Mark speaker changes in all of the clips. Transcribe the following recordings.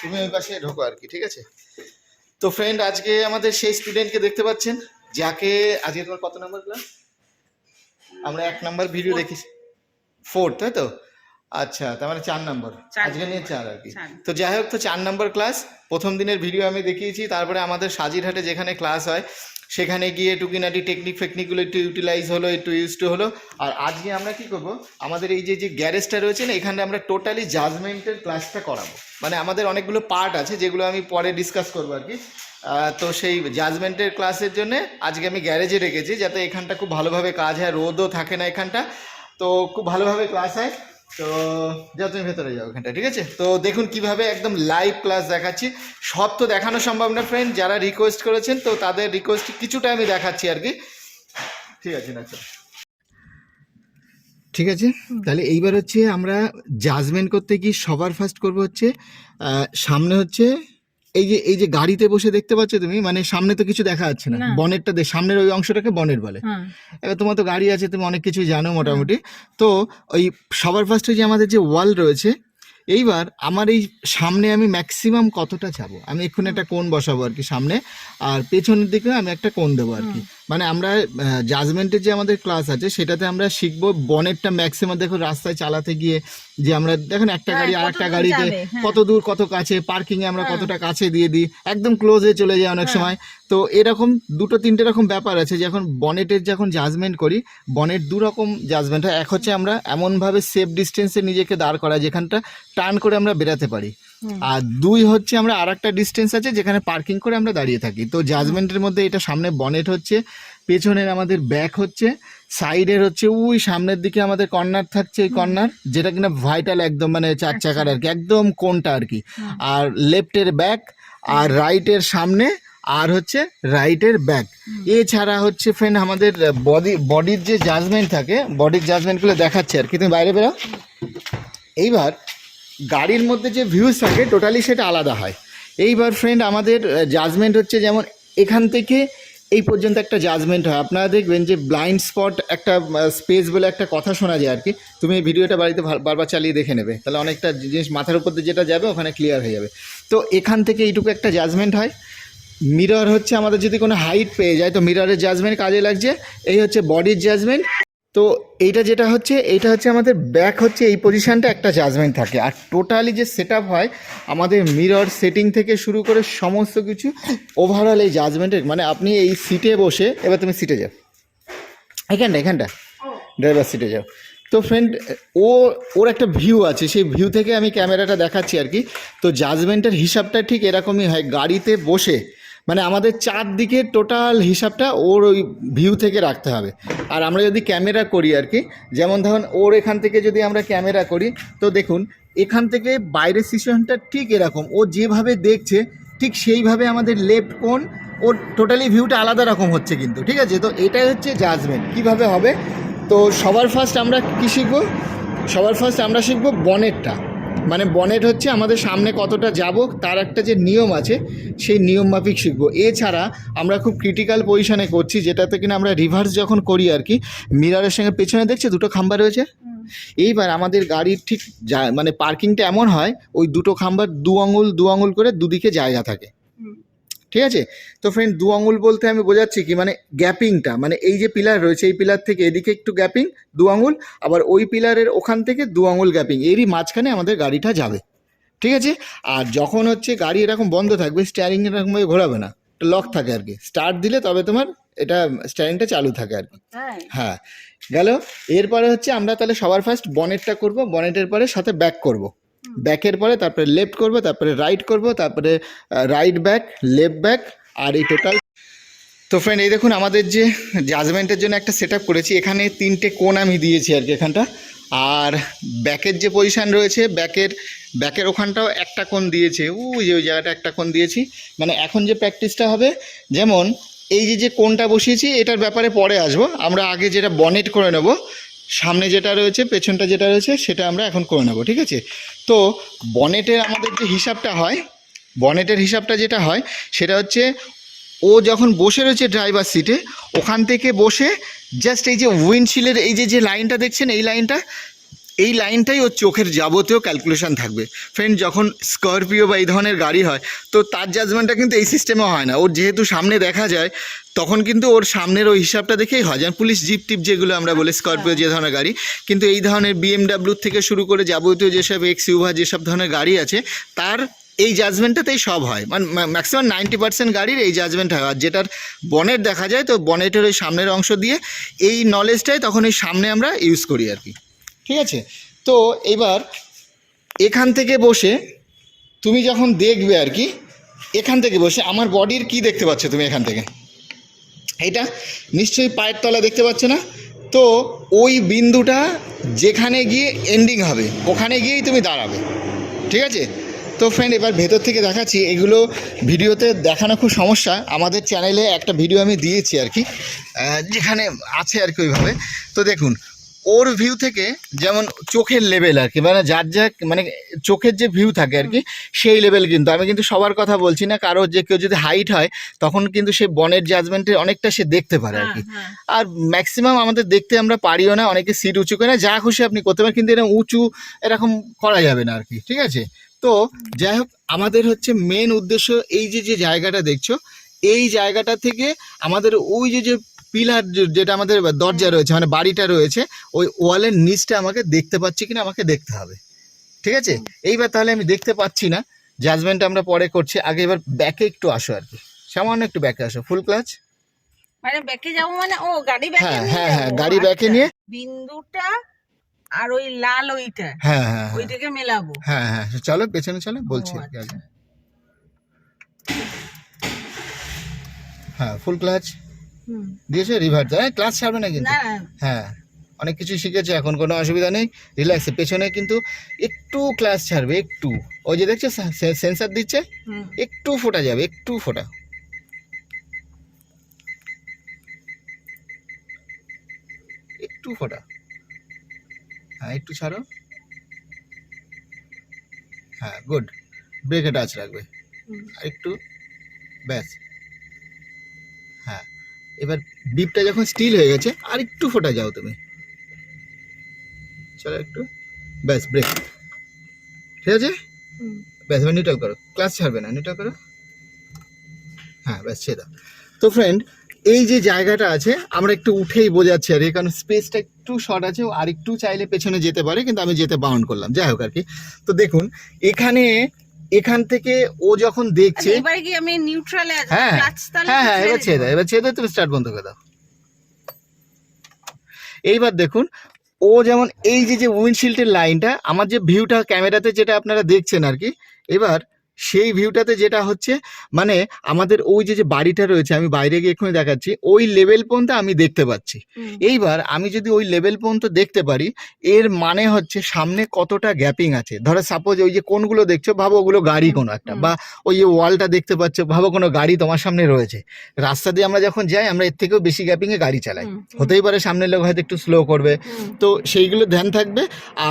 Speaker 1: তুমি ওই পাশে ঢোকো আর কি, ঠিক আছে? তো ফ্রেন্ড, আজকে আমাদের সেই স্টুডেন্টকে দেখতে পাচ্ছেন, যাকে আজকে তোমার কত নাম্বার ক্লাস? আমরা 1 নাম্বার ভিডিও দেখেছি, 4, তাই তো? আচ্ছা, তার মানে 4 নাম্বার, আজকে নিয়ে 4 আর কি। তো যাই হোক, তো 4 নাম্বার ক্লাস, প্রথম দিনের ভিডিও আমি দেখিয়েছি। তারপরে আমাদের সাজিরহাটে যেখানে ক্লাস হয় সেখানে গিয়ে টুকিনাটি টেকনিক ফেকনিকগুলো একটু ইউটিলাইজ হলো, একটু ইউজ টু হলো। আর আজকে আমরা কি করব, আমাদের এই যে গ্যারেজটা রয়েছে না, এখানে আমরা টোটালি জাজমেন্টের ক্লাসটা করাবো। মানে আমাদের অনেকগুলো পার্ট আছে যেগুলো আমি পরে ডিসকাস করবো আর কি। তো সেই জাজমেন্টের ক্লাসের জন্য আজকে আমি গ্যারেজে রেখেছি, যাতে এখানটা খুব ভালোভাবে কাজ হয়, রোদও থাকে না এখানটা, তো খুব ভালোভাবে ক্লাস হয়। তো যাও তুমি ভেতরে যাও এখানটা, ঠিক আছে? তো দেখুন কিভাবে একদম লাইভ ক্লাস দেখাচ্ছি। সব তো দেখানো সম্ভব না ফ্রেন্ড, যারা রিকোয়েস্ট করেছেন তো তাদের রিকোয়েস্ট কিছুটা আমি দেখাচ্ছি আর কি, ঠিক আছে? না ঠিক আছে, তাহলে এইবার হচ্ছে আমরা জাজমেন্ট করতে গিয়ে সবার ফার্স্ট করবো হচ্ছে সামনে হচ্ছে এই যে গাড়িতে বসে দেখতে পাচ্ছ তুমি, মানে সামনে তো কিছু দেখা যাচ্ছে না, বনেটটা সামনের ওই অংশটাকে বনেট বলে। এবার তোমার তো গাড়ি আছে, তুমি অনেক কিছু জানো মোটামুটি। তো ওই সবার ফার্স্টে যে আমাদের যে ওয়াল রয়েছে, এইবার আমার এই সামনে আমি ম্যাক্সিমাম কতটা যাবো, আমি এক্ষুনি একটা কোণ বসাবো আর কি সামনে, আর পেছনের দিকে আমি একটা কোণ দেবো আর কি। মানে আমরা জাজমেন্টের যে আমাদের ক্লাস আছে সেটাতে আমরা শিখবো বনেটটা ম্যাক্সিমাম। দেখো রাস্তায় চালাতে গিয়ে যে আমরা দেখেন একটা গাড়ি আর একটা গাড়িতে কত দূর কত কাছে, পার্কিং এ আমরা কতটা কাছে দিয়ে দিই, একদম ক্লোজে চলে যায় অনেক সময়। তো এরকম 2-3টে রকম ব্যাপার আছে। যখন বনেটের যখন জাজমেন্ট করি, বনেট 2 রকম জাজমেন্ট হয়। এক হচ্ছে আমরা এমনভাবে সেফ ডিস্টেন্সে নিজেকে দাঁড় করা যেখানটা টার্ন করে আমরা বেরাতে পারি, আর 2 হচ্ছে আমরা আর একটা ডিস্টেন্স আছে যেখানে পার্কিং করে আমরা দাঁড়িয়ে থাকি। তো জাজমেন্টের মধ্যে এটা সামনে বনেট হচ্ছে, পেছনের আমাদের ব্যাক হচ্ছে, সাইডের হচ্ছে ওই সামনের দিকে আমাদের কর্নার থাকছে, এই কর্নার যেটা কিনা ভাইটাল একদম, মানে 4 চাকার আর কি, একদম কোনটা আর কি। আর লেফটের ব্যাক, আর রাইটের সামনে, আর হচ্ছে রাইটের ব্যাক। এছাড়া হচ্ছে ফ্রেন্ড আমাদের বডির যে জাজমেন্ট থাকে, বডির জাজমেন্টগুলো দেখাচ্ছে আর কি। তুমি বাইরে বেরো। এইবার গাড়ির মধ্যে যে ভিউজ থাকে টোটালি সেটা আলাদা হয়। এইবার ফ্রেন্ড আমাদের জাজমেন্ট হচ্ছে যেমন এখান থেকে এই পর্যন্ত একটা জাজমেন্ট হয়। আপনারা দেখবেন যে ব্লাইন্ড স্পট একটা স্পেস বলে একটা কথা শোনা যায় আর কি। তুমি এই ভিডিওটা বাড়িতে বারবার চালিয়ে দেখে নেবে, তাহলে অনেকটা জিনিস মাথার উপর দিয়ে যেটা যাবে ওখানে ক্লিয়ার হয়ে যাবে। তো এখান থেকে এইটুকু একটা জাজমেন্ট হয়। মিরর হচ্ছে আমাদের যদি কোনো হাইট পেয়ে যায় তো মিররের জাজমেন্ট কাজে লাগছে। এই হচ্ছে বডির জাজমেন্ট। তো এইটা যেটা হচ্ছে, এইটা হচ্ছে আমাদের ব্যাক হচ্ছে এই পজিশানটা একটা জাজমেন্ট থাকে। আর টোটালি যে সেট আপ হয় আমাদের মিরর সেটিং থেকে শুরু করে সমস্ত কিছু ওভারঅল এই জাজমেন্টের, মানে আপনি এই সিটে বসে, এবার তুমি সিটে যাও, এখানটা ড্রাইভার সিটে যাও। তো ফ্রেন্ড ওর একটা ভিউ আছে, সেই ভিউ থেকে আমি ক্যামেরাটা দেখাচ্ছি আর কি। তো জাজমেন্টের হিসাবটা ঠিক এরকমই হয়, গাড়িতে বসে মানে আমাদের চারদিকে টোটাল হিসাবটা ওর ওই ভিউ থেকে রাখতে হবে। আর আমরা যদি ক্যামেরা করি আর কি, যেমন ধরুন ওর এখান থেকে যদি আমরা ক্যামেরা করি, তো দেখুন এখান থেকে বাইরের সিচুয়েশনটা ঠিক এরকম, ও যেভাবে দেখছে ঠিক সেইভাবে আমাদের লেফট কোণ, ওর টোটালি ভিউটা আলাদা রকম হচ্ছে কিন্তু, ঠিক আছে? তো এটাই হচ্ছে জাজমেন্ট কীভাবে হবে। তো সবার ফার্স্ট আমরা কী শিখবো? সবার ফার্স্ট আমরা শিখবো বনেটটা। মানে বনেট হচ্ছে আমাদের সামনে কতটা যাব তার একটা যে নিয়ম আছে, সেই নিয়ম মাফিক শিখবো। এছাড়া আমরা খুব ক্রিটিক্যাল পজিশনে করছি, যেটাতে কিনা আমরা রিভার্স যখন করি আর কি, মিররের সঙ্গে পেছনে দেখছে 2টো খাম্বা রয়েছে। এইবার আমাদের গাড়ির ঠিক মানে পার্কিংটা এমন হয়, ওই 2টো খাম্বার 2 আঙুল করে দুদিকে জায়গা থাকে, ঠিক আছে? তো ফ্রেন্ড 2 আঙুল বলতে আমি বোঝাচ্ছি কি, মানে গ্যাপিংটা, মানে এই যে পিলার রয়েছে এই পিলার থেকে এদিকে একটু গ্যাপিং 2 আঙুল, আবার ওই পিলারের ওখান থেকে 2 আঙুল গ্যাপিং, এরই মাঝখানে আমাদের গাড়িটা যাবে, ঠিক আছে? আর যখন হচ্ছে গাড়ি এরকম বন্ধ থাকবে, স্টিয়ারিং এরকমভাবে ঘোরাবে না, লক থাকে আর কি। স্টার্ট দিলে তবে তোমার এটা স্টিয়ারিংটা চালু থাকে আর কি। হ্যাঁ, গেল। এরপরে হচ্ছে আমরা তাহলে সবার ফার্স্ট বনেটটা করব, বনেটের পরে সাথে ব্যাক করব, ব্যাকের পরে তারপরে লেফট করব, তারপরে রাইট করব, তারপরে রাইট ব্যাক, লেফট ব্যাক, আর এই টোটাল। তো ফ্রেন্ড এই দেখুন আমাদের যে জাজমেন্টের জন্য একটা সেট আপ করেছি, এখানে 3টে কোণ আমি দিয়েছি আর কি এখানটা। আর ব্যাকের যে পজিশান রয়েছে, ব্যাকের ওখানটাও একটা কোণ দিয়েছে, ওই জায়গাটা একটা কোণ দিয়েছি। মানে এখন যে প্র্যাকটিসটা হবে, যেমন এই যে কোণটা বসিয়েছি এটার ব্যাপারে পরে আসবো, আমরা আগে যেটা বনেট করে নেব, সামনে যেটা রয়েছে পেছনটা যেটা রয়েছে সেটা আমরা এখন করে নেব, ঠিক আছে? তো বনেটের আমাদের যে হিসাবটা হয়, বনেটের হিসাবটা যেটা হয় সেটা হচ্ছে, ও যখন বসে রয়েছে ড্রাইভার সিটে, ওখান থেকে বসে জাস্ট এই যে উইন্ডশিল্ডের এই যে লাইনটা দেখছেন, এই লাইনটা এই লাইনটাই ওর চোখের যাবতীয় ক্যালকুলেশন থাকবে। ফ্রেন্ড, যখন স্করপিও বা এই ধরনের গাড়ি হয় তো তার জাজমেন্টটা কিন্তু এই সিস্টেমে হয় না। ওর যেহেতু সামনে দেখা যায় তখন কিন্তু ওর সামনের ওই হিসাবটা দেখেই হয়, যেমন পুলিশ জিপ টিপ যেগুলো আমরা বলি, স্করপিও যে ধরনের গাড়ি, কিন্তু এই ধরনের BMW থেকে শুরু করে যাবতীয় যেসব XUV যেসব ধরনের গাড়ি আছে তার এই জাজমেন্টটাতেই সব হয়। মানে ম্যাক্সিমাম 90% গাড়ির এই জাজমেন্ট হয়। আর যেটার বনেট দেখা যায় তো বনেটের ওই সামনের অংশ দিয়ে এই নলেজটাই তখন এই সামনে আমরা ইউজ করি আর কি। ঠিক আছে, তো এবার এখান থেকে বসে তুমি যখন দেখবে আর কি, এখান থেকে বসে আমার বডির কি দেখতে পাচ্ছ তুমি এখান থেকে? এটা নিশ্চয়ই পায়ের তলা দেখতে পাচ্ছ না? তো ওই বিন্দুটা যেখানে গিয়ে এন্ডিং হবে ওখানে গিয়েই তুমি দাঁড়াবে। ঠিক আছে, তো ফ্রেন্ড এবার ভেতর থেকে দেখাচ্ছি। এগুলো ভিডিওতে দেখানো খুব সমস্যা। আমাদের চ্যানেলে একটা ভিডিও আমি দিয়েছি আর কি, যেখানে আছে আর কি ওইভাবে। তো দেখুন ওর ভিউ থেকে যেমন চোখের লেভেল আর কি, মানে যার যা মানে চোখের যে ভিউ থাকে আর কি সেই লেভেল। কিন্তু আমি কিন্তু সবার কথা বলছি না, কারো যে কেউ যদি হাইট হয় তখন কিন্তু সে বনের জাজমেন্টের অনেকটা সে দেখতে পারে আর কি। আর ম্যাক্সিমাম আমাদের দেখতে আমরা পারিও না, অনেকে সিট উঁচু করে না, যা খুশি আপনি করতে পারেন, কিন্তু এরকম উঁচু এরকম করা যাবে না আর কি। ঠিক আছে, তো যাই হোক আমাদের হচ্ছে মেন উদ্দেশ্য এই যে যে জায়গাটা দেখছো এই জায়গাটা থেকে আমাদের ওই যে যে পিলার যেটা আমাদের দরজা রয়েছে মানে বাড়িটা রয়েছে ওই ওয়ালের নিচটা আমাকে দেখতে পাচ্ছি কিনা আমাকে দেখতে হবে। ঠিক আছে, এইবার তাহলে আমি দেখতে পাচ্ছি না, জাজমেন্ট আমরা পরে করছি। আগে এবার ব্যাকে একটু আসো আর কি, সামান্য একটু ব্যাকে আসো, ফুল ক্লাচ।
Speaker 2: মানে ব্যাকে যাবো মানে ও গাড়ি ব্যাকে
Speaker 1: হ্যাঁ
Speaker 2: নিয়ে
Speaker 1: হ্যাঁ হ্যাঁ,
Speaker 2: যাবো?
Speaker 1: গাড়ি ব্যাকে নিয়ে
Speaker 2: বিন্দুটা আর ওই লাল ওইটা
Speaker 1: হ্যাঁ হ্যাঁ হ্যাঁ
Speaker 2: ওইটাকে মেলাবো।
Speaker 1: হ্যাঁ হ্যাঁ, চলো পেছনে চলো বলছি আর কি
Speaker 2: আচ্ছা।
Speaker 1: আগে। হ্যাঁ ফুল ক্লাচ দিয়েছে, রিভার্স, হ্যাঁ ক্লাচ ছাড়বে না কিন্তু।
Speaker 2: না না,
Speaker 1: হ্যাঁ অনেক কিছু শিখেছে এখন, কোনো অসুবিধা নেই, রিল্যাক্সে। পেছনে কিন্তু একটু ক্লাচ ছাড়বে, একটু, ওই যে দেখছো সেন্সার দিচ্ছে, একটু ফোটা যাবে, একটু ফোটা, একটু ফোটা। হ্যাঁ একটু ছাড়ো, হ্যাঁ গুড, ব্রেকে টাচ রাখবে আর একটু, ব্যাস। হ্যাঁ এবার বিপটা যখন স্টিল হয়ে গেছে আর একটু ফোটা যাও তুমি, চলো একটু, ব্যাস ব্রেক, ঠিক আছে, ব্যাস। এবার নিউট্রাল করো, ক্লাস ছাড়বে না, নিউট্রাল করো, হ্যাঁ ব্যাস ছেড়ে দাও। তো ফ্রেন্ড এই যে জায়গাটা আছে আমরা একটু উঠেই বোঝাচ্ছি আর কি, কারণ স্পেসটা একটু শর্ট আছে, ও আর একটু চাইলে পেছনে যেতে পারে কিন্তু আমি যেতে বাউন্ড করলাম, যাই হোক আর কি। তো দেখুন এখানে এখান থেকে ও যখন দেখছে,
Speaker 2: এবারে কি আমি নিউট্রালে আছি,
Speaker 1: হ্যাঁ
Speaker 2: ক্লাচ তাহলে
Speaker 1: হ্যাঁ হ্যাঁ এবার ছেড়ে দাও, এবার ছেড়ে দাও, তুমি স্টার্ট বন্ধ করে দাও। এইবার দেখুন ও যেমন এই যে যে উইন্ডশিল্ডের লাইনটা, আমার যে ভিউটা ক্যামেরাতে যেটা আপনারা দেখছেন আর কি, এবার সেই ভিউটাতে যেটা হচ্ছে মানে আমাদের ওই যে যে বাড়িটা রয়েছে, আমি বাইরে গিয়ে এক্ষুনি দেখাচ্ছি, ওই লেভেল পর্যন্ত আমি দেখতে পাচ্ছি। এইবার আমি যদি ওই লেভেল পর্যন্ত দেখতে পারি এর মানে হচ্ছে সামনে কতটা গ্যাপিং আছে। ধরো সাপোজ ওই যে কোনগুলো দেখছো ভাবো ওগুলো গাড়ি কোনো একটা, বা ওই যে ওয়ালটা দেখতে পাচ্ছ ভাবো কোনো গাড়ি তোমার সামনে রয়েছে। রাস্তা দিয়ে আমরা যখন যাই আমরা এর থেকেও বেশি গ্যাপিংয়ে গাড়ি চালাই, হতেই পারে সামনের লোক হয়তো একটু স্লো করবে, তো সেইগুলো ধ্যান থাকবে।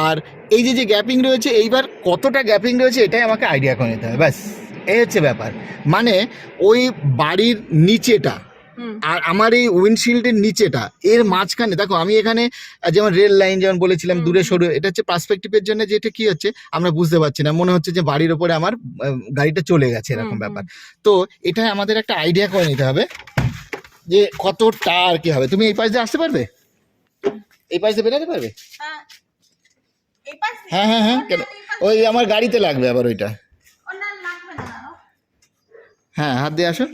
Speaker 1: আর এই যে যে গ্যাপিং রয়েছে, এইবার কতটা গ্যাপিং রয়েছে এটাই আমাকে আইডিয়া করে নিতে হবে, ব্যাস এই হচ্ছে ব্যাপার। মানে ওই বাড়ির নিচেটা আর আমার এই উইন্ডশিল্ডের নিচেটা এর মাঝখানে দেখো, আমি এখানে যেমন রেল লাইন যেমন বলেছিলাম দূরে সরু, এটা হচ্ছে পার্সপেক্টিভের জন্য, যেটা কি হচ্ছে আমরা বুঝতে পারছি না, মনে হচ্ছে যে বাড়ির ওপরে আমার গাড়িটা চলে গেছে এরকম ব্যাপার। তো এটা আমাদের একটা আইডিয়া করে নিতে হবে যে কতটা আর কি হবে। তুমি এই পাশ দিয়ে আসতে পারবে, এই পাশ দিয়ে বেরোতে পারবে? হ্যাঁ হ্যাঁ হ্যাঁ, কেন ওই আমার গাড়িতে লাগবে আবার ওইটা, হ্যাঁ হাত দিয়ে আসো।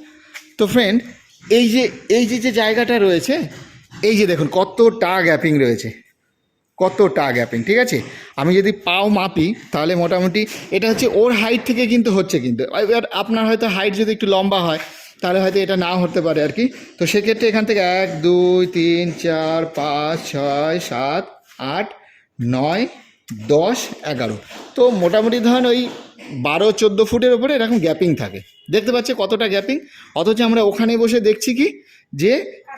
Speaker 1: তো ফ্রেন্ড এই যে এই যে যে জায়গাটা রয়েছে, এই যে দেখুন কতটা গ্যাপিং রয়েছে, কতটা গ্যাপিং। ঠিক আছে, আমি যদি পাও মাপি তাহলে মোটামুটি এটা হচ্ছে ওর হাইট থেকে কিন্তু হচ্ছে, কিন্তু এবার আপনার হয়তো হাইট যদি একটু লম্বা হয় তাহলে হয়তো এটা নাও হতে পারে আর কি। তো সেক্ষেত্রে এখান থেকে 1 2 3 4 5 6 7 8 9 10 11, তো মোটামুটি ধরেন ওই 12-14 ফুটের ওপরে এরকম গ্যাপিং থাকে। দেখতে পাচ্ছি কতটা গ্যাপিং, অথচ আমরা ওখানে বসে দেখছি কি যে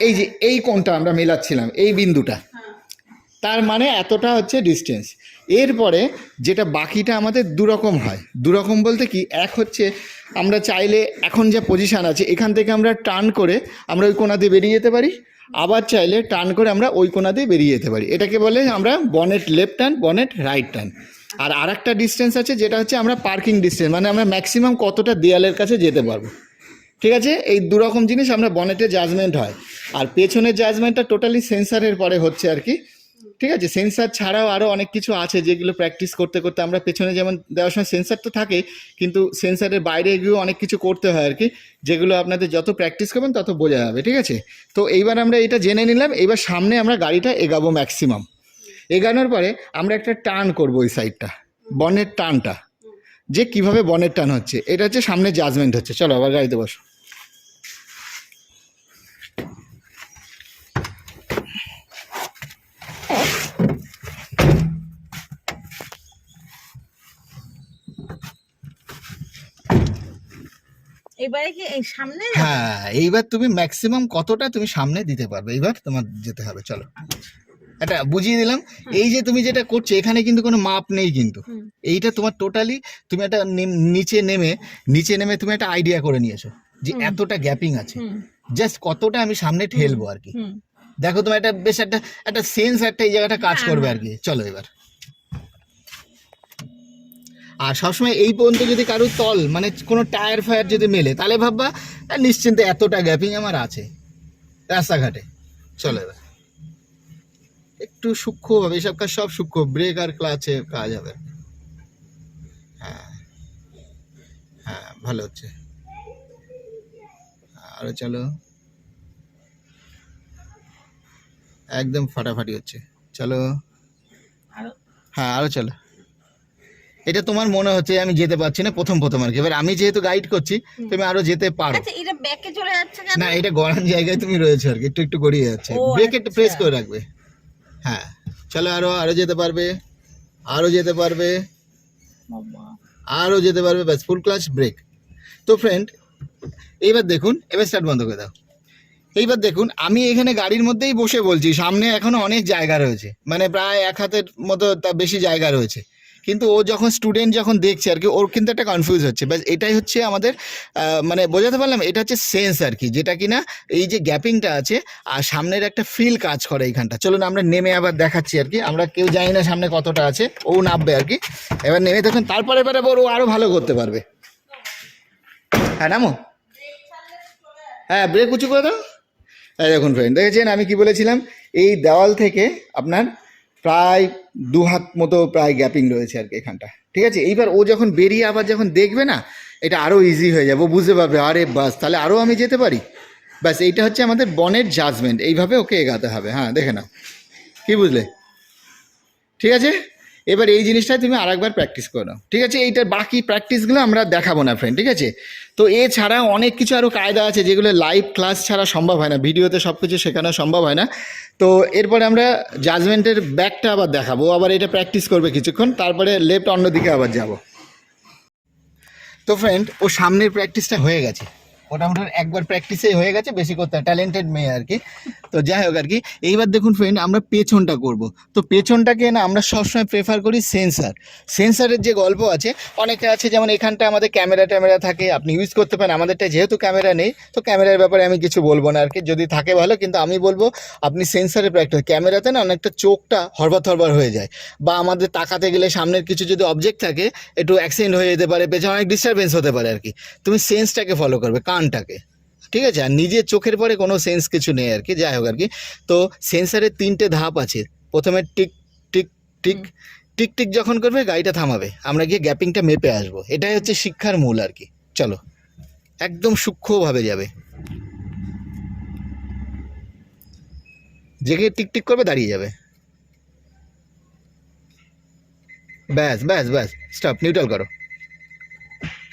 Speaker 1: এই যে এই কোণটা আমরা মেলাচ্ছিলাম এই বিন্দুটা, তার মানে এতটা হচ্ছে ডিস্টেন্স। এরপরে যেটা বাকিটা আমাদের দুরকম হয়, দুরকম বলতে কি, এক হচ্ছে আমরা চাইলে এখন যা পজিশান আছে এখান থেকে আমরা টার্ন করে আমরা ওই কোণা দিয়ে বেরিয়ে যেতে পারি, আবার চাইলে টার্ন করে আমরা ওই কোণা দিয়ে বেরিয়ে যেতে পারি। এটাকে বলে আমরা bonnet left turn, bonnet right turn. আর আরেকটা ডিস্টেন্স আছে যেটা হচ্ছে আমরা পার্কিং ডিস্টেন্স, মানে আমরা ম্যাক্সিমাম কতটা দেয়ালের কাছে যেতে পারবো। ঠিক আছে, এই দুরকম জিনিস আমরা বনেটে জাজমেন্ট হয়। আর পেছনের জাজমেন্টটা টোটালি সেন্সারের পরে হচ্ছে আর কি। ঠিক আছে, সেন্সার ছাড়াও আরও অনেক কিছু আছে যেগুলো প্র্যাকটিস করতে করতে আমরা পেছনে যেমন দেওয়ার সময় সেন্সার তো থাকে, কিন্তু সেন্সারের বাইরে গিয়েও অনেক কিছু করতে হয় আর কি, যেগুলো আপনাদের যত প্র্যাকটিস করবেন তত বোঝা যাবে। ঠিক আছে, তো এইবার আমরা এটা জেনে নিলাম। এইবার সামনে আমরা গাড়িটা এগাবো ম্যাক্সিমাম। এগানোর পরে আমরা একটা টার্ন করবো ওই সাইডটা, বনের টার্নটা, যে কিভাবে বনের টার্ন হচ্ছে, এটা হচ্ছে সামনে জাজমেন্ট হচ্ছে। চলো আবার গাড়িতে বসো।
Speaker 2: এবারে কি এই সামনে?
Speaker 1: হ্যাঁ, এইবার তুমি ম্যাক্সিমাম কতটা তুমি সামনে দিতে পারবে, এইবার তোমার যেতে হবে। চলো, এটা বুঝিয়ে দিলাম। এই যে তুমি যেটা করছো এখানে কিন্তু কোনো মাপ নেই, কিন্তু এইটা তোমার টোটালি তুমি একটা নিচে নেমে তুমি একটা আইডিয়া করে নিয়েছো যে এতটা গ্যাপিং আছে, জাস্ট কতটা আমি সামনে ঠেলবো আর কি। দেখো তোমার একটা বেশ একটা সেন্স একটা এই জায়গাটা কাজ করবে আর কি। চলো এবার, আর সবসময় এই পর্যন্ত যদি কারোর তল মানে কোনো টায়ার ফায়ার যদি মেলে, তাহলে ভাববা নিশ্চিন্তে এতটা গ্যাপিং আমার আছে রাস্তাঘাটে। চলো এবার একটু সূক্ষ্মভাবে, এসব কাজ সব সূক্ষ্ম, ব্রেক আর ক্লাচে কাজ হবে। হ্যাঁ হ্যাঁ, ভালো হচ্ছে। আরো চলো, একদম ফাটাফাটি হচ্ছে। চলো, হ্যাঁ আরো চলো। এটা তোমার মনে হচ্ছে আমি যেতে পারছি না প্রথম আর কি, এবার আমি যেহেতু গাইড করছি তুমি আরো যেতে পারো।
Speaker 2: আচ্ছা, এটা ব্যাকে চলে যাচ্ছে কেন?
Speaker 1: না, এটা গড়ান জায়গায় তুমি রয়েছো আর কি, একটু একটু গড়িয়ে যাচ্ছে, ব্রেক একটু প্রেস করে রাখবে। হ্যাঁ চলো, আরো যেতে পারবে, আরো যেতে পারবে, আরো যেতে পারবে, ব্যাস ফুল ক্লাচ ব্রেক। তো ফ্রেন্ড এইবার দেখুন, এবার স্টার্ট বন্ধ করে দাও। এইবার দেখুন, আমি এখানে গাড়ির মধ্যেই বসে বলছি, সামনে এখনো অনেক জায়গা রয়েছে, মানে প্রায় 1 হাতের মতো তা বেশি জায়গা রয়েছে, কিন্তু ও যখন স্টুডেন্ট যখন দেখছে আর কি, ওর কিন্তু একটা কনফিউজ হচ্ছে। ব্যাস এটাই হচ্ছে আমাদের মানে বোঝাতে পারলাম, এটা হচ্ছে সেন্স আর কি, যেটা কিনা এই যে গ্যাপিংটা আছে আর সামনের একটা ফিল কাজ করে এইখানটা। চলুন আমরা নেমে আবার দেখাচ্ছি আর কি, আমরা কেউ জানি না সামনে কতটা আছে, ও নামবে আর কি। এবার নেমে দেখুন, তারপরে এবারে ও আরও ভালো করতে পারবে। হ্যাঁ নামো, হ্যাঁ ব্রেক উঁচু করে দাও। এই দেখুন ফ্রেন্ড, দেখেছেন আমি কি বলেছিলাম, এই দেওয়াল থেকে আপনার প্রায় 2 হাত মতো প্রায় গ্যাপিং রয়েছে আর কি এখানটা। ঠিক আছে, এইবার ও যখন বেরিয়ে আবার যখন দেখবে না, এটা আরও ইজি হয়ে যাবে, ও বুঝতে পারবে আরে বাস তাহলে আরও আমি যেতে পারি। ব্যাস এইটা হচ্ছে আমাদের বনের জাজমেন্ট, এইভাবে ওকে এগাতে হবে। হ্যাঁ দেখে নাও, কি বুঝলে? ঠিক আছে, এবার এই জিনিসটা তুমি আরেকবার প্র্যাকটিস করে নাও। ঠিক আছে, এইটার বাকি প্র্যাকটিসগুলো আমরা দেখাবো না ফ্রেন্ড। ঠিক আছে, তো এছাড়া অনেক কিছু আরও কায়দা আছে যেগুলো লাইভ ক্লাস ছাড়া সম্ভব হয় না, ভিডিওতে সব কিছু শেখানো সম্ভব হয় না। তো এরপরে আমরা জাজমেন্টের ব্যাকটা আবার দেখাবো, আবার এটা প্র্যাকটিস করবে কিছুক্ষণ, তারপরে লেফট অন্যদিকে আবার যাব। তো ফ্রেন্ড, ও সামনের প্র্যাকটিসটা হয়ে গেছে, মোটামুটি একবার প্র্যাকটিসেই হয়ে গেছে, বেশি করতে হয়, ট্যালেন্টেড মেয়ে আর কি। তো যাই হোক আর কি, এইবার দেখুন ফ্রেন্ড, আমরা পেছনটা করব। তো পেছনটাকে না আমরা সবসময় প্রেফার করি সেন্সারের যে গল্প আছে, অনেকে আছে যেমন এখানটা আমাদের ক্যামেরা থাকে, আপনি ইউজ করতে পারেন। আমাদেরটা যেহেতু ক্যামেরা নেই, তো ক্যামেরার ব্যাপারে আমি কিছু বলবো না আর কি, যদি থাকে ভালো, কিন্তু আমি বলবো আপনি সেন্সারে প্র্যাকটিস। ক্যামেরাতে না অনেকটা চোখটা হরবার হয়ে যায়, বা আমাদের তাকাতে গেলে সামনের কিছু যদি অবজেক্ট থাকে একটু অ্যাক্সিডেন্ট হয়ে যেতে পারে, পেছনে অনেক ডিস্টারবেন্স হতে পারে আর কি। তুমি সেন্সটাকে ফলো করবে, কানটাকে। ঠিক আছে, আর নিজের চোখের পরে কোনো সেন্স কিছু নেই আর কি। যাই হোক আর কি, তো সেন্সারের 3টে ধাপ আছে। প্রথমে tick tick tick tick tick যখন করবে গাড়িটা থামাবে, আমরা গিয়ে গ্যাপিংটা মেপে আসবো। এটাই হচ্ছে শিক্ষার মূল আর কি। চলো, একদম সূক্ষ্মভাবে যাবে, যেখানে টিক টিক করবে দাঁড়িয়ে যাবে, ব্যাস ব্যাস ব্যাস, স্টপ, নিউট্রাল করো।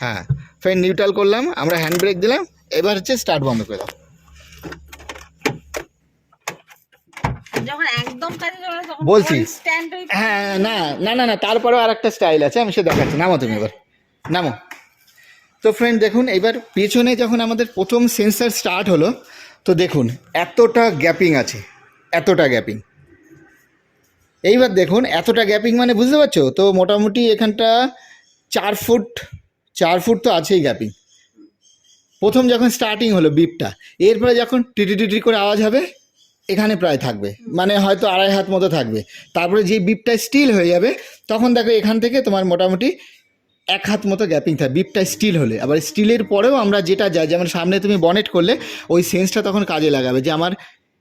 Speaker 1: হ্যাঁ ফ্রেন্ড, নিউট্রাল করলাম, আমরা হ্যান্ড ব্রেক দিলাম, এবার হচ্ছে স্টার্ট বন্ধ করে দাও।
Speaker 2: যখন একদম কাছে যাবে তখন
Speaker 1: বলছি,
Speaker 2: স্ট্যান্ড হই।
Speaker 1: হ্যাঁ না না না না, তারপরেও আর একটা স্টাইল আছে, আমি সে দেখাচ্ছি। নামো তুমি এবার, নামো। তো ফ্রেন্ড দেখুন, এবার পেছনে যখন আমাদের প্রথম সেন্সার স্টার্ট হলো, তো দেখুন এতটা গ্যাপিং আছে, এতটা গ্যাপিং। এইবার দেখুন এতটা গ্যাপিং মানে বুঝতে পারছো তো, মোটামুটি এখানটা 4 ফুট তো আছেই গ্যাপিং। প্রথম যখন স্টার্টিং হলো বিপটা, এরপরে যখন টিটি টিটি করে আওয়াজ হবে, এখানে প্রায় থাকবে, মানে হয়তো 2.5 হাত মতো থাকবে। তারপরে যে বিপটা স্টিল হয়ে যাবে তখন দেখো এখান থেকে তোমার মোটামুটি 1 হাত মতো গ্যাপিং থাকে বিপটা স্টিল হলে। আবার স্টিলের পরেও আমরা যেটা যাই, যেমন সামনে তুমি বনেট করলে ওই সেন্সটা তখন কাজে লাগাবে যে আমার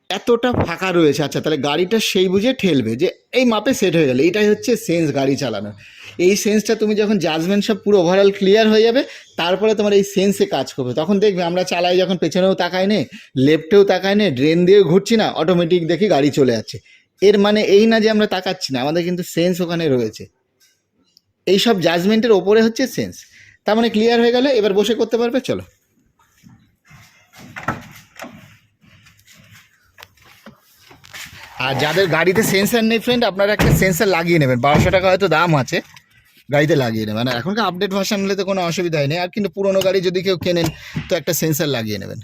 Speaker 1: এতটা ফাঁকা রয়েছে, আচ্ছা তাহলে গাড়িটা সেই বুঝে ঠেলবে যে এই মাপে সেট হয়ে গেল। এটাই হচ্ছে সেন্স গাড়ি চালানো। এই সেন্সটা তুমি যখন জাজমেন্ট সব পুরো ওভারঅল ক্লিয়ার হয়ে যাবে তারপরে তোমার এই সেন্সে কাজ করবে। তখন দেখবে আমরা চালাই যখন পেছনেও তাকাই নে, লেফটেও তাকাই নে, ড্রেন দিয়েও ঘুরছি না, অটোমেটিক দেখি গাড়ি চলে যাচ্ছে। এর মানে এই না যে আমরা তাকাচ্ছি না, আমাদের কিন্তু সেন্স ওখানে রয়েছে। এইসব জাজমেন্টের ওপরে হচ্ছে সেন্স। তার মানে ক্লিয়ার হয়ে গেলে এবার বসে করতে পারবে। চলো। আর যাদের গাড়িতে সেন্সার নেই ফ্রেন্ড, আপনারা একটা সেন্সার লাগিয়ে নেবেন, 1200 টাকা হয়তো দাম আছে, গাড়িতে লাগিয়ে নেবেন। আর এখনকার আপডেট ভার্সন হলে তো কোনো অসুবিধাই নেই। আর কিন্তু পুরোনো গাড়ি যদি কেউ কেনেন তো একটা সেন্সার লাগিয়ে নেবেন।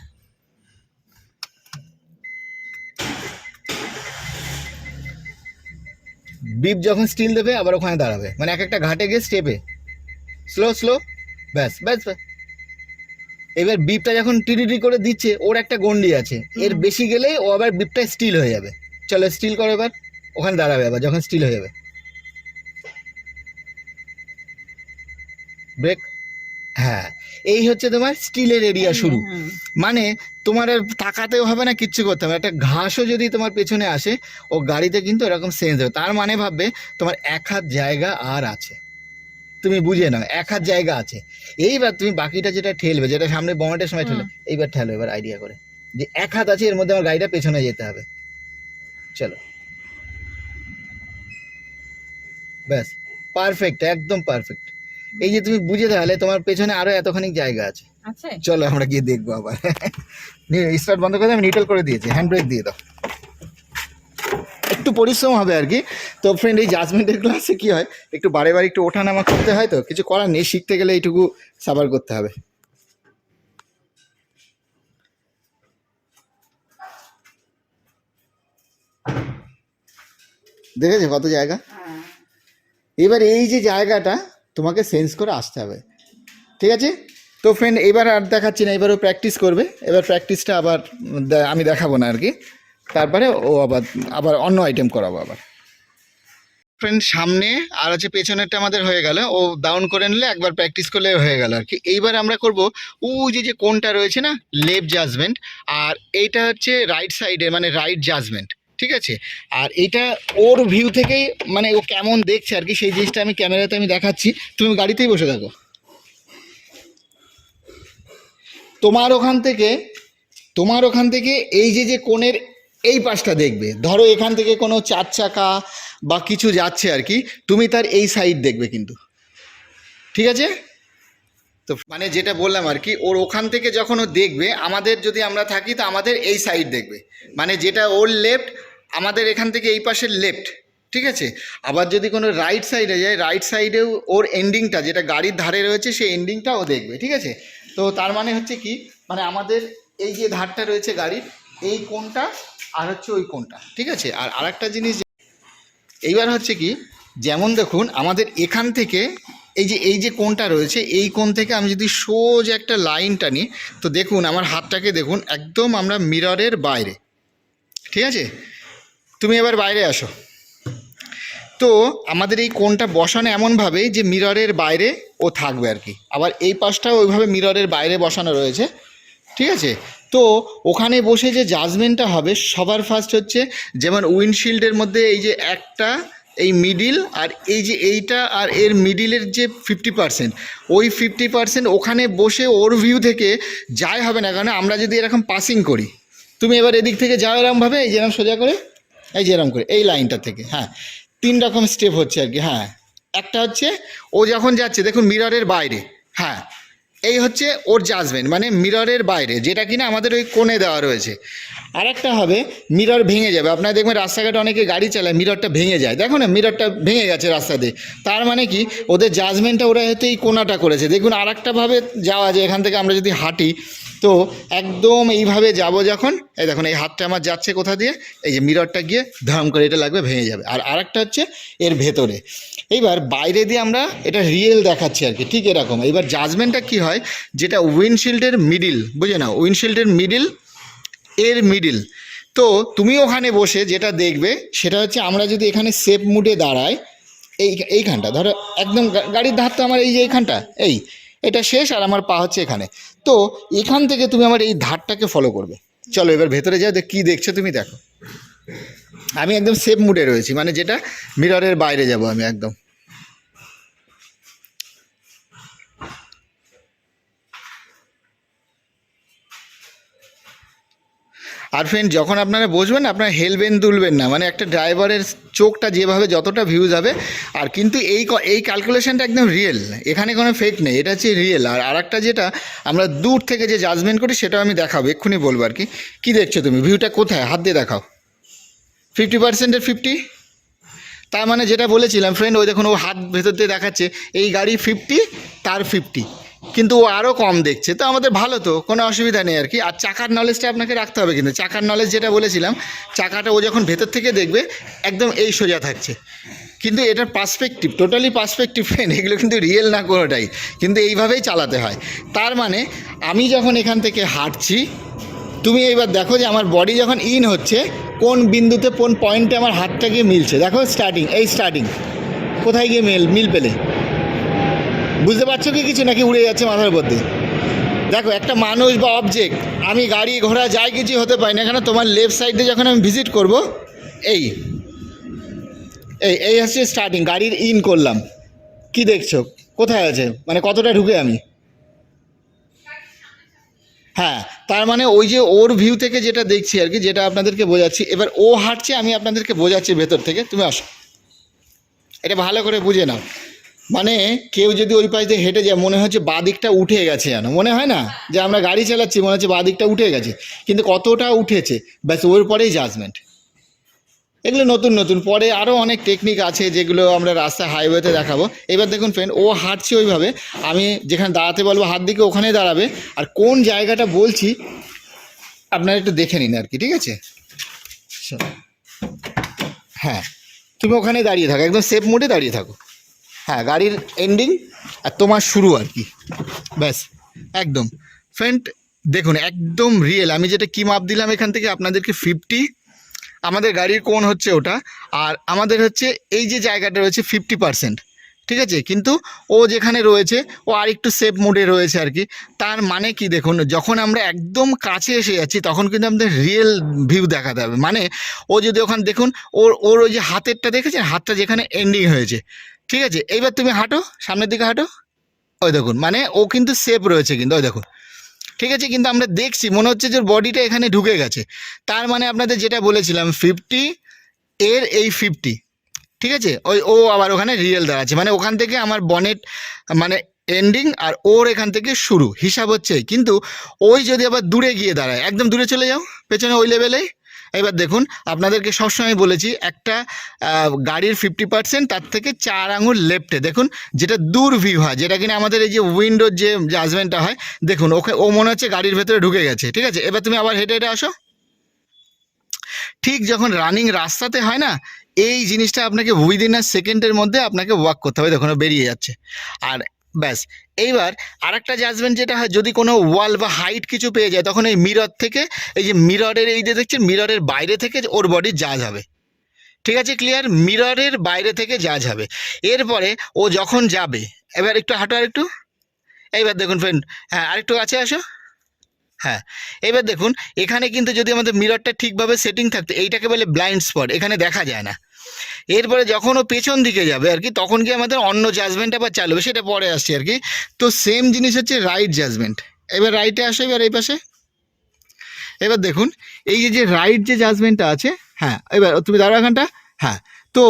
Speaker 1: বিপ যখন স্টিল দেবে আবার ওখানে দাঁড়াবে, মানে এক একটা ঘাটে গিয়ে স্টেপে স্লো স্লো, ব্যাস ব্যাস ব্যাস। এবার বিপটা যখন টিরিটি করে দিচ্ছে ওর একটা গন্ডি আছে, এর বেশি গেলে ও আবার বিপটা স্টিল হয়ে যাবে। চলো স্টিল করো এবার, ওখানে দাঁড়াবে আবার যখন স্টিল হয়ে যাবে। ব্রেক, হ্যাঁ এই হচ্ছে তোমার স্টিলের এরিয়া শুরু। মানে তোমার আর তাকাতেও হবে না, কিচ্ছু করতে হবে না। একটা ঘাসও যদি তোমার পেছনে আসে ও গাড়িতে কিন্তু এরকম সেন্স হবে। তার মানে ভাববে তোমার 1 হাত জায়গা আর আছে, তুমি বুঝে নাও 1 হাত জায়গা আছে। এইবার তুমি বাকিটা যেটা ঠেলবে, যেটা সামনে বনেটের সময় ঠেলে, এইবার ঠেলো এবার আইডিয়া করে যে 1 হাত আছে, এর মধ্যে আমার গাড়িটা পেছনে যেতে হবে। চলো, ব্যাস পারফেক্ট, একদম পারফেক্ট। এই যে তুমি বুঝে তাহলে তোমার পেছনে আরো এতখানি জায়গা আছে। চলো আমরা গিয়ে দেখবো আবার। স্টার্ট বন্ধ করে আমি নিউট্রাল করে দিয়েছি, হ্যান্ড ব্রেক দিয়ে দাও। একটু পরিশ্রম হবে আর কি। তো ফ্রেন্ড এই জাজমেন্টের ক্লাসে কি হয়, একটু বারে বারে একটু ওঠানামা করতে হয়, তো কিছু করার নেই, শিখতে গেলে এইটুকু সাবার করতে হবে। দেখেছো কত জায়গা। এবার এই যে জায়গাটা তোমাকে সেন্স করে আসতে হবে, ঠিক আছে? তো ফ্রেন্ড এবার আর দেখাচ্ছি না, এবারও প্র্যাকটিস করবে। এবার প্র্যাকটিসটা আবার আমি দেখাবো না আর কি, তারপরে ও আবার অন্য আইটেম করাবো আবার। ফ্রেন্ড সামনে আর হচ্ছে পেছনেরটা আমাদের হয়ে গেল, ও ডাউন করে নিলে একবার প্র্যাকটিস করলে হয়ে গেল আর কি। এইবার আমরা করব ও যে কোনটা রয়েছে না, লেফট জাজমেন্ট, আর এইটা হচ্ছে রাইট সাইডে মানে রাইট জাজমেন্ট, ঠিক আছে? আর এইটা ওর ভিউ থেকেই মানে ও কেমন দেখছে আর কি, সেই জিনিসটা আমি ক্যামেরাতে আমি দেখাচ্ছি। তুমি গাড়িতেই বসে থাকো। তোমার ওখান থেকে এই যে কোণের এই পাশটা দেখবে, ধরো এখান থেকে কোনো 4 চাকা বা কিছু যাচ্ছে আর কি, তুমি তার এই সাইড দেখবে কিন্তু, ঠিক আছে? তো মানে যেটা বললাম আর কি, ওর ওখান থেকে যখন ও দেখবে, আমাদের যদি আমরা থাকি তো আমাদের এই সাইড দেখবে, মানে যেটা ওর লেফট, আমাদের এখান থেকে এই পাশের লেফট, ঠিক আছে? আবার যদি কোনো রাইট সাইডে যায়, রাইট সাইডেও ওর এন্ডিংটা যেটা গাড়ির ধারে রয়েছে সেই এন্ডিংটা ও দেখবে, ঠিক আছে? তো তার মানে হচ্ছে কি, মানে আমাদের এই যে ধারটা রয়েছে গাড়ির, এই কোণটা আর হচ্ছে ওই কোণটা, ঠিক আছে? আর আরেকটা জিনিস এইবার হচ্ছে কি, যেমন দেখুন আমাদের এখান থেকে এই যে কোণটা রয়েছে, এই কোণ থেকে আমি যদি সোজা একটা লাইন টানি, তো দেখুন আমার হাতটাকে দেখুন, একদম আমরা মিররের বাইরে, ঠিক আছে? তুমি এবার বাইরে আসো। তো আমাদের এই কোণটা বসানো এমনভাবে যে মিররের বাইরে ও থাকবে আর কি। আবার এই পাশটাও ওইভাবে মিররের বাইরে বসানো রয়েছে, ঠিক আছে? তো ওখানে বসে যে জাজমেন্টটা হবে সবার ফার্স্ট হচ্ছে, যেমন উইন্ডশিল্ডের মধ্যে এই যে একটা এই মিডিল, আর এই যে এইটা আর এর মিডিলের যে 50%, ওই 50% ওখানে বসে ওর ভিউ থেকে যাই হবে না কেন, আমরা যদি এরকম পাসিং করি, তুমি এবার এদিক থেকে যাও এরকমভাবে, এই যেরকম সোজা করে, এই যেরকম করে এই লাইনটা থেকে, হ্যাঁ 3 রকম স্টেপ হচ্ছে আর কি। হ্যাঁ একটা হচ্ছে ও যখন যাচ্ছে দেখুন মিররের বাইরে, হ্যাঁ এই হচ্ছে ওর জাজমেন্ট, মানে মিররের বাইরে, যেটা কিনা আমাদের ওই কোণে দেওয়া রয়েছে। আরেকটা হবে মিরর ভেঙে যাবে, আপনারা দেখবেন রাস্তাঘাটে অনেকে গাড়ি চালায় মিররটা ভেঙে যায়, দেখো না মিররটা ভেঙে গেছে রাস্তাতে, তার মানে কি ওদের জাজমেন্টটা ওরা হয়তো এই কোণাটা করেছে। দেখুন আরেকটাভাবে যাওয়া যায়, এখান থেকে আমরা যদি হাঁটি তো একদম এইভাবে যাব, যখন এই দেখুন এই হাতটা আমার যাচ্ছে কোথা দিয়ে, এই যে মিররটা গিয়ে ধাম করে এটা লাগবে, ভেঙে যাবে। আর আরেকটা হচ্ছে এর ভেতরে, এইবার বাইরে দিয়ে আমরা এটা রিয়েল দেখাচ্ছি আর কি, ঠিক এরকম। এইবার জাজমেন্টটা কি হয়, যেটা উইন্ডশিল্ডের মিডিল, বুঝে নাও উইন্ডশিল্ডের মিডিল, এর মিডিল তো তুমি ওখানে বসে যেটা দেখবে সেটা হচ্ছে আমরা যদি এখানে সেফ মুডে দাঁড়াই, এইখানটা ধরো একদম গাড়ির ধার তো আমার এই যে এইখানটা, এটা শেষ আর আমার পা হচ্ছে এখানে। তো এখান থেকে তুমি আমার এই ধারটাকে ফলো করবে। চলো এবার ভেতরে যাও, কি দেখছো তুমি দেখো। আমি একদম সেফ মুডে রয়েছি, মানে যেটা মিররের বাইরে যাব আমি একদম। আর ফ্রেন্ড, যখন আপনারা বসবেন আপনারা হেলবেন দুলবেন না, মানে একটা ড্রাইভারের চোখটা যেভাবে যতটা ভিউজ হবে। আর কিন্তু এই ক্যালকুলেশনটা একদম রিয়েল, এখানে কোনো ফেক নেই, এটা হচ্ছে রিয়েল। আর আরেকটা যেটা আমরা দূর থেকে যে জাজমেন্ট করি সেটাও আমি দেখাবো, এক্ষুনি বলবো আর কি। কী দেখছো তুমি, ভিউটা কোথায়, হাত দিয়ে দেখাও। 50%-এর 50, তার মানে যেটা বলেছিলাম ফ্রেন্ড, ওই দেখুন ও হাত ভেতর দিয়ে দেখাচ্ছে এই গাড়ি 50 তার 50, কিন্তু ও আরও কম দেখছে। তো আমাদের ভালো, তো কোনো অসুবিধা নেই আর কি। আর চাকার নলেজটা আপনাকে রাখতে হবে, কিন্তু চাকার নলেজ যেটা বলেছিলাম, চাকাটা ও যখন ভেতর থেকে দেখবে একদম এই সোজা থাকছে, কিন্তু এটার পার্সপেক্টিভ টোটালি পার্সপেক্টিভ ফ্রেন্ড, এগুলো কিন্তু রিয়েল না কোনোটাই, কিন্তু এইভাবেই চালাতে হয়। তার মানে আমি যখন এখান থেকে হাঁটছি, তুমি এইবার দেখো যে আমার বডি যখন ইন হচ্ছে কোন বিন্দুতে কোন পয়েন্টে আমার হাতটা গিয়ে মিলছে। দেখো স্টার্টিং কোথায় গিয়ে মিল পেলে, বুঝতে পারছো কি কিছু, নাকি উড়ে যাচ্ছে মাথার উপর দিয়ে? দেখো একটা মানুষ বা অবজেক্ট, আমি গাড়ি ঘোড়া যাই কিছু হতে পারি না কেন, তোমার লেফট সাইডে যখন আমি ভিজিট করব, এই এই এই হচ্ছে স্টার্টিং, গাড়ির ইন করলাম। কি দেখছো কোথায় আছে, মানে কতটা ঢুকে আমি, হ্যাঁ। তার মানে ওই যে ওর ভিউ থেকে যেটা দেখছি আর কি, যেটা আপনাদেরকে বোঝাচ্ছি। এবার ও হাঁটছে, আমি আপনাদেরকে বোঝাচ্ছি ভেতর থেকে, তুমি আসো, এটা ভালো করে বুঝে নাও। মানে কেউ যদি ওই পাশ দিয়ে হেঁটে যায় মনে হচ্ছে বাঁ দিকটা উঠে গেছে, জানো, মনে হয় না যে আমরা গাড়ি চালাচ্ছি মনে হচ্ছে বাঁ দিকটা উঠে গেছে, কিন্তু কতটা উঠেছে ব্যাস ওর পরেই জাজমেন্ট। এগুলো নতুন নতুন পরে আরও অনেক টেকনিক আছে যেগুলো আমরা রাস্তা হাইওয়েতে দেখাবো। এবার দেখুন ফ্রেন্ড, ও হাঁটছে ওইভাবে, আমি যেখানে দাঁড়াতে বলবো হাত দিকে ওখানেই দাঁড়াবে। আর কোন জায়গাটা বলছি আপনারা একটু দেখে নিন আর কি, ঠিক আছে? হ্যাঁ, তুমি ওখানে দাঁড়িয়ে থাকো, একদম সেফ মোডে দাঁড়িয়ে থাকো। হ্যাঁ, গাড়ির এন্ডিং আর তোমার শুরু আর কি, ব্যাস একদম। ফ্রেন্ড দেখুন একদম রিয়েল, আমি যেটা কি মাপ দিলাম এখান থেকে আপনাদেরকে 50, আমাদের গাড়ির কোণ হচ্ছে ওটা, আর আমাদের হচ্ছে এই যে জায়গাটা রয়েছে 50%, ঠিক আছে? কিন্তু ও যেখানে রয়েছে ও আর একটু সেফ মোডে রয়েছে আর কি। তার মানে কি দেখুন, যখন আমরা একদম কাছে এসে যাচ্ছি তখন কিন্তু আমাদের রিয়েল ভিউ দেখাতে হবে। মানে ও যদি ওখানে দেখুন, ওর ওই যে হাতেরটা দেখেছেন, হাতটা যেখানে এন্ডিং হয়েছে, ঠিক আছে? এইবার তুমি হাঁটো, সামনের দিকে হাঁটো, ওই দেখুন, মানে ও কিন্তু সেফ রয়েছে, কিন্তু ওই দেখুন, ঠিক আছে? কিন্তু আমরা দেখছি মনে হচ্ছে যে বডিটা এখানে ঢুকে গেছে। তার মানে আপনাদের যেটা বলেছিলাম 50 এর এই 50, ঠিক আছে? ও আবার ওখানে রিয়েল দাঁড়াচ্ছে, মানে ওখান থেকে আমার বনেট মানে এন্ডিং আর ওর এখান থেকে শুরু হিসাব হচ্ছে। কিন্তু ওই যদি আবার দূরে গিয়ে দাঁড়ায়, একদম দূরে চলে যাও পেছনে ওই লেভেলেই। এবার দেখুন, আপনাদেরকে সবসময় বলেছি একটা গাড়ির 50% তার থেকে 4 আঙুল লেফটে দেখুন, যেটা দূর ভিউ হয়, যেটা কিনা আমাদের এই যে উইন্ডোর যে জাজমেন্টটা হয়, দেখুন ওকে ও মনে হচ্ছে গাড়ির ভেতরে ঢুকে গেছে, ঠিক আছে? এবার তুমি আবার হেঁটে হেঁটে আসো। ঠিক যখন রানিং রাস্তাতে হয় না, এই জিনিসটা আপনাকে উইদিন আ সেকেন্ডের মধ্যে আপনাকে ওয়াক করতে হবে, দেখুন বেরিয়ে যাচ্ছে। আর ব্যাস, এইবার আরেকটা জাজমেন্ট যেটা হয়, যদি কোনো ওয়াল বা হাইট কিছু পেয়ে যায় তখন এই মিরর থেকে, এই যে মিররের এই যে দেখছেন মিররের বাইরে থেকে ওর বডির জাজ হবে, ঠিক আছে? ক্লিয়ার? মিররের বাইরে থেকে জাজ হবে। এরপরে ও যখন যাবে, এবার একটু হাঁটো আর একটু, এইবার দেখুন ফ্রেন্ড, হ্যাঁ আরেকটু কাছে আসো, হ্যাঁ। এবার দেখুন এখানে কিন্তু যদি আমাদের মিররটা ঠিকভাবে সেটিং থাকতো, এইটাকে বলে ব্লাইন্ড স্পট, এখানে দেখা যায় না। এরপরে যখন ও পেছন দিকে যাবে আর কি, তখন কি আমাদের অন্য জাজমেন্ট আবার চালু হবে, সেটা পরে আসছে আর কি। তো সেম জিনিস হচ্ছে রাইট জাজমেন্ট। এবার রাইটে আসো, এবার এই পাশে, এবার দেখুন এই যে রাইট যে জাজমেন্টটা আছে, হ্যাঁ এবার তুমি দাঁড়াও এখানটা, হ্যাঁ। তো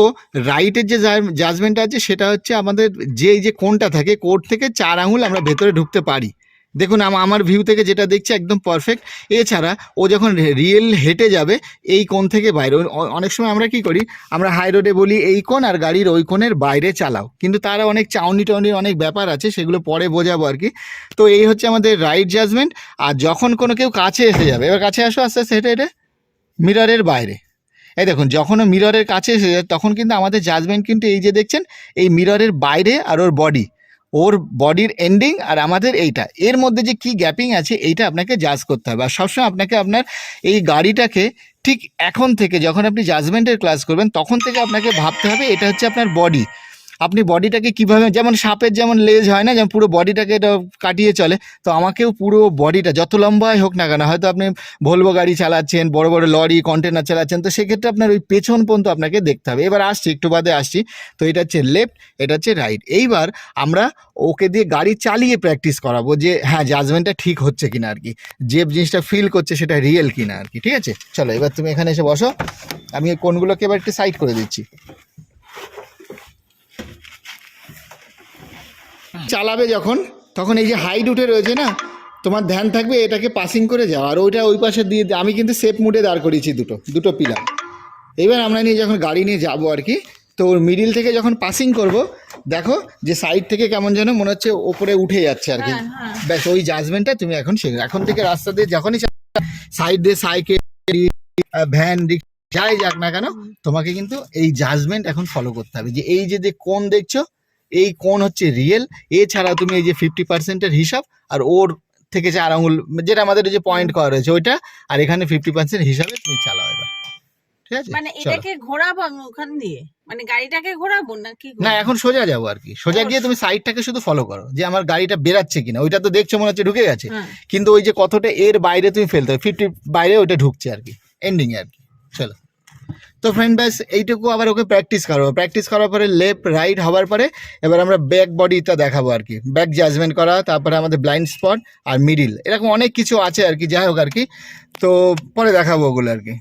Speaker 1: রাইটের যে জাজমেন্টটা আছে সেটা হচ্ছে আমাদের যে কোণটা থাকে, কোণ থেকে 4 আঙুল আমরা ভেতরে ঢুকতে পারি। দেখুন আমার ভিউ থেকে যেটা দেখছি একদম পারফেক্ট। এছাড়া ও যখন রিয়েল হেঁটে যাবে এই কোণ থেকে বাইরে, অনেক সময় আমরা কি করি, আমরা হাই রোডে বলি এই কোণ আর গাড়ির ওই কোণের বাইরে চালাও, কিন্তু তারা অনেক টাউনির অনেক ব্যাপার আছে, সেগুলো পরে বোঝাবো আর কি। তো এই হচ্ছে আমাদের রাইট জাজমেন্ট। আর যখন কোনো কেউ কাছে এসে যাবে, এবার কাছে আসো আস্তে আস্তে হেঁটে হেঁটে মিররের বাইরে, এই দেখুন যখনও মিররের কাছে এসে যায় তখন কিন্তু আমাদের জাজমেন্ট কিন্তু এই যে দেখছেন এই মিররের বাইরে, আর ওর বডির এন্ডিং আর আমাদের এইটা, এর মধ্যে যে কি গ্যাপিং আছে এইটা আপনাকে জাজ করতে হবে। আর সবসময় আপনাকে আপনার এই গাড়িটাকে ঠিক এখন থেকে যখন আপনি জাজমেন্টের ক্লাস করবেন তখন থেকে আপনাকে ভাবতে হবে এটা হচ্ছে আপনার বডি। আপনি বডিটাকে কিভাবে, যেমন সাপের যেমন লেজ হয় না, যেমন পুরো বডিটাকে এটা কাটিয়ে চলে, তো আমাকেও পুরো বডিটা যত লম্বাই হোক না কেন, হয়তো আপনি ভলভো গাড়ি চালাচ্ছেন, বড় বড় লরি কন্টেনার চালাচ্ছেন, তো সেক্ষেত্রে আপনার ওই পেছন পর্যন্ত আপনাকে দেখতে হবে। এবার আসছি, একটু বাদে আসছি। তো এটা হচ্ছে লেফট, এটা হচ্ছে রাইট। এইবার আমরা ওকে দিয়ে গাড়ি চালিয়ে প্র্যাকটিস করাবো যে হ্যাঁ জাজমেন্টটা ঠিক হচ্ছে কিনা আর কি, যে জিনিসটা ফিল করছে সেটা রিয়েল কিনা আর কি। ঠিক আছে, চলো এবার তুমি এখানে এসে বসো, আমি এই কোনগুলোকে এবার একটু সাইড করে দিচ্ছি। চালাবে যখন, তখন এই যে হাইট উঠে রয়েছে না, তোমার ধ্যান থাকবে এটাকে পাসিং করে যাও, আর ওইটা ওই পাশে দিয়ে আমি কিন্তু সেফ মুডে দাঁড় করিয়েছি দুটো পিলার। এবার আমরা নিয়ে যখন গাড়ি নিয়ে যাবো আর কি, তো ওর মিডিল থেকে যখন পাসিং করব, দেখো যে সাইড থেকে কেমন যেন মনে হচ্ছে ওপরে উঠে যাচ্ছে আর কি। ব্যাস ওই জাজমেন্টটা তুমি এখন শেখো। এখন থেকে রাস্তা দিয়ে যখনই সাইড দিয়ে সাইকেল, ভ্যান, যাই যাক না কেন, তোমাকে কিন্তু এই জাজমেন্ট এখন ফলো করতে হবে যে এই যে কোণ দেখছো, এই কোণ হচ্ছে রিয়েল। এছাড়া তুমি এই যে 50%-এর হিসাব, আর ওর থেকে 4 আঙুল যেটা আমাদের যে পয়েন্ট করা রয়েছে ওইটা, আর এখানে 50% হিসাবে তুমি চালাও এবার। ঠিক আছে,
Speaker 2: মানে এটাকে ঘোরাবো আমি ওখান দিয়ে, মানে গাড়িটাকে ঘোরাবো নাকি?
Speaker 1: না এখন সোজা যাবো আর কি, সোজা গিয়ে তুমি সাইডটাকে শুধু ফলো করো যে আমার গাড়িটা বেরাচ্ছে কিনা। ওইটা তো দেখছো মনে হচ্ছে ঢুকে গেছে, কিন্তু ওই যে কতটা এর বাইরে তুমি ফেলতে হবে, 50 বাইরে ওইটা ঢুকছে আর কি, এন্ডিং এ আর কি। চলো, তো ফ্রেন্ড ব্যাস এইটুকু আবার ওকে প্র্যাকটিস করবো। প্র্যাকটিস করার পরে লেফট রাইট হওয়ার পরে এবার আমরা ব্যাক বডিটা দেখাবো আর কি, ব্যাক জাজমেন্ট করা, তারপরে আমাদের ব্লাইন্ড স্পট আর মিডিল, এরকম অনেক কিছু আছে আর কি, যাই হোক আর কি, তো পরে দেখাবো ওগুলো আর কি।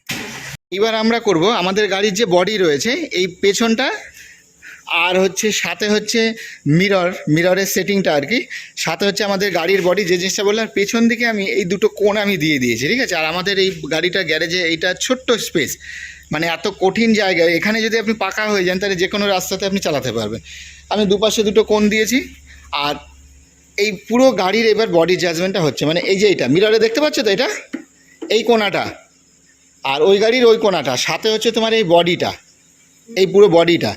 Speaker 1: এবার আমরা করব আমাদের গাড়ির যে বডি রয়েছে এই পেছনটা, আর হচ্ছে সাথে হচ্ছে মিররের সেটিংটা আর কি, সাথে হচ্ছে আমাদের গাড়ির বডি যে জিনিসটা বললাম, পেছন দিকে আমি এই দুটো কোণ আমি দিয়ে দিয়েছি। ঠিক আছে, আর আমাদের এই গাড়িটা গ্যারেজে এইটা ছোট্ট স্পেস, মানে এত কঠিন জায়গায় এখানে যদি আপনি পাকা হয়ে যান তাহলে যে কোনো রাস্তাতে আপনি চালাতে পারবেন। আমি দুপাশে দুটো কোণ দিয়েছি, আর এই পুরো গাড়ির এবার বডি জাজমেন্টটা হচ্ছে, মানে এই যে এইটা মিররে দেখতে পাচ্ছ তো, এটা এই কোণাটা, আর ওই গাড়ির ওই কোণাটা, সাথে হচ্ছে তোমার এই বডিটা, এই পুরো বডিটা,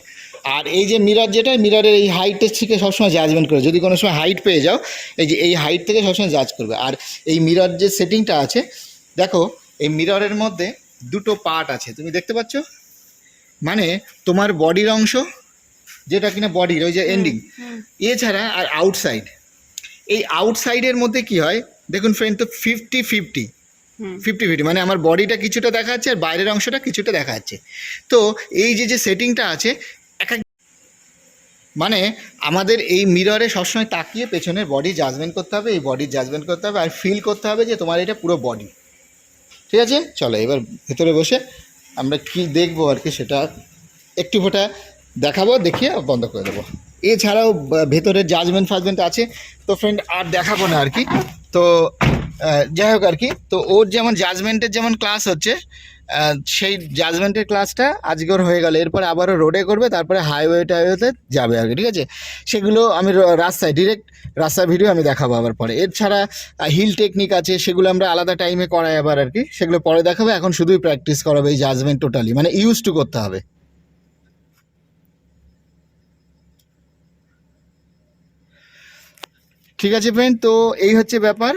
Speaker 1: আর এই যে মিরর, যেটা মিররের এই হাইটের থেকে সবসময় জাজমেন্ট করে, যদি কোনো সময় হাইট পেয়ে যাও এই যে এই হাইট থেকে সবসময় জাজ করবে। আর এই মিরর যে সেটিংটা আছে, দেখো এই মিররের মধ্যে দুটো পার্ট আছে, তুমি দেখতে পাচ্ছ, মানে তোমার বডির অংশ যেটা কিনা বডির ওই যে এন্ডিং, এছাড়া আর আউটসাইড, এই আউটসাইডের মধ্যে কি হয় দেখুন ফ্রেন্ড, তো 50-50, মানে আমার বডিটা কিছুটা দেখা যাচ্ছে আর বাইরের অংশটা কিছুটা দেখা যাচ্ছে। তো এই যে সেটিংটা আছে মানে আমাদের এই মিররে সবসময় তাকিয়ে পেছনের বডি জাজমেন্ট করতে হবে, এই বডির জাজমেন্ট করতে হবে, আর ফিল করতে হবে যে তোমার এটা পুরো বডি। ঠিক আছে, চলো এবার ভেতরে বসে আমরা কি দেখবো আর কি সেটা একটু ফোটা দেখাবো, দেখিয়ে বন্ধ করে দেবো। এছাড়াও ভেতরের জাজমেন্ট ফাজমেন্ট আছে, তো ফ্রেন্ড আর দেখাবো না আর কি। তো যাই হোক আর কি, তো ওর যেমন জাজমেন্টের যেমন ক্লাস হচ্ছে, সেই জাজমেন্টের ক্লাসটা আজকের হয়ে গেল, এরপরে আবারও রোডে করবে, তারপরে হাইওয়ে টাইওয়েতে যাবে আর কি। ঠিক আছে, সেগুলো আমি রাস্তায় ডিরেক্ট রাস্তার ভিডিও আমি দেখাবো আবার পরে। এছাড়া হিল টেকনিক আছে, সেগুলো আমরা আলাদা টাইমে করাই আবার আর কি, সেগুলো পরে দেখাবো। এখন শুধুই প্র্যাকটিস করাবে এই জাজমেন্ট, টোটালি মানে ইউজ টু করতে হবে। ঠিক আছে ফ্রেন্ড, তো এই হচ্ছে ব্যাপার,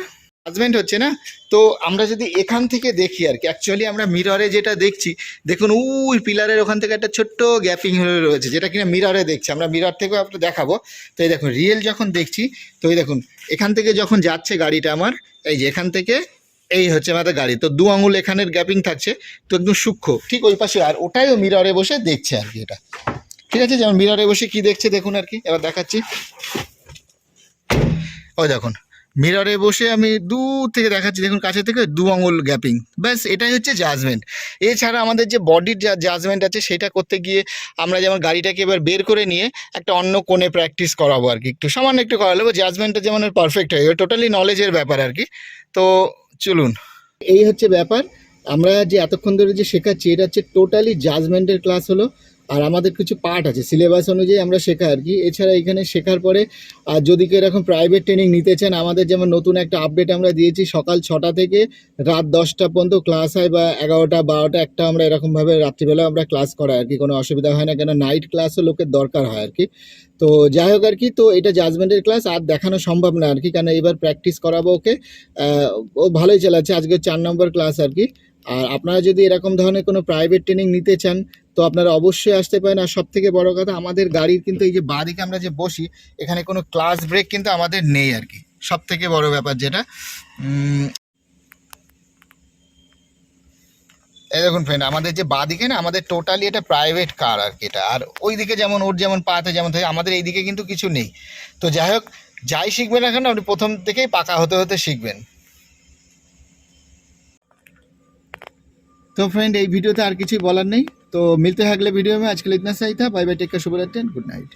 Speaker 1: জাজমেন্ট হচ্ছে না। তো আমরা যদি এখান থেকে দেখি আর কি, অ্যাকচুয়ালি আমরা মিররে যেটা দেখছি, দেখুন ওই পিলারের ওখান থেকে একটা ছোট্ট গ্যাপিং হয়ে রয়েছে, যেটা কিনা মিররে দেখছি, আমরা মিরর থেকেও আপনাকে দেখাবো। তো এই দেখুন রিয়েল যখন দেখছি, তো এই দেখুন এখান থেকে যখন যাচ্ছে গাড়িটা আমার, এই যে এখান থেকে এই হচ্ছে আমাদের গাড়ি, তো 2 আঙুল এখানের গ্যাপিং থাকছে, তো একদম সূক্ষ্ম ঠিক ওই পাশে, আর ওটাইও মিররে বসে দেখছে আর কি এটা। ঠিক আছে, যেমন মিররে বসে কি দেখছে দেখুন আর কি, এবার দেখাচ্ছি। ওই দেখুন মিররে বসে আমি দূর থেকে দেখাচ্ছি, দেখুন কাছে থেকে 2 আঙুল গ্যাপিং, ব্যাস এটাই হচ্ছে জাজমেন্ট। এছাড়া আমাদের যে বডির যা জাজমেন্ট আছে সেটা করতে গিয়ে আমরা যেমন গাড়িটাকে এবার বের করে নিয়ে একটা অন্য কোণে প্র্যাকটিস করাবো আর কি, একটু সামান্য একটু করা নেবো, জাজমেন্টটা যেমন পারফেক্ট হয়ে যাবে, টোটালি নলেজের ব্যাপার আর কি। তো চলুন, এই হচ্ছে ব্যাপার, আমরা যে এতক্ষণ ধরে যে শেখাচ্ছি এটা হচ্ছে টোটালি জাজমেন্টের ক্লাস হলো, আর আমাদের কিছু পার্ট আছে সিলেবাস অনুযায়ী আমরা শেখা আর কি। এছাড়া এখানে শেখার পরে আর যদি কেউ এরকম প্রাইভেট ট্রেনিং নিতে চান, আমাদের যেমন নতুন একটা আপডেট আমরা দিয়েছি, সকাল 6টা থেকে রাত 10টা পর্যন্ত ক্লাস হয়, বা 11টা 12টা 1টা আমরা এরকমভাবে রাত্রিবেলা আমরা ক্লাস করাই আর কি, কোনো অসুবিধা হয় না, কেন নাইট ক্লাসও লোকের দরকার হয় আর কি। তো যাই হোক আর কি, তো এটা জাজমেন্টের ক্লাস আর দেখানো সম্ভব না আর কি, কেন এবার প্র্যাকটিস করাবো ওকে। ও ভালোই চালাচ্ছে, আজকে 4 নম্বর ক্লাস আর কি। আর আপনারা যদি এরকম ধরনের কোনো প্রাইভেট ট্রেনিং নিতে চান তো আপনারা অবশ্যই আসতে পারেন। আর সব থেকে বড় কথা, আমাদের গাড়ির কিন্তু এই যে বাঁদিকে আমরা যে বসি, এখানে কোনো ক্লাচ ব্রেক কিন্তু আমাদের নেই আর কি, সব থেকে বড় ব্যাপার যেটা। এই দেখুন ফ্রেন্ড, আমাদের যে বাঁদিকে না, আমাদের টোটালি এটা প্রাইভেট কার আর কি এটা। আর ওইদিকে যেমন ওর যেমন পাতে যেমন থাকে, আমাদের এইদিকে কিন্তু কিছু নেই। তো যাই হোক, যাই শিখবেন এখন আপনি প্রথম থেকেই পাকা হতে হতে শিখবেন। तो फ्रेंड, এই ভিডিওতে আর কিছুই বলার নেই। तो मिलते हैं अगले वीडियो में। आज के लिए इतना सही था। बाय बाय, टेक केयर, शुभ रात्रि, गुड नाइट।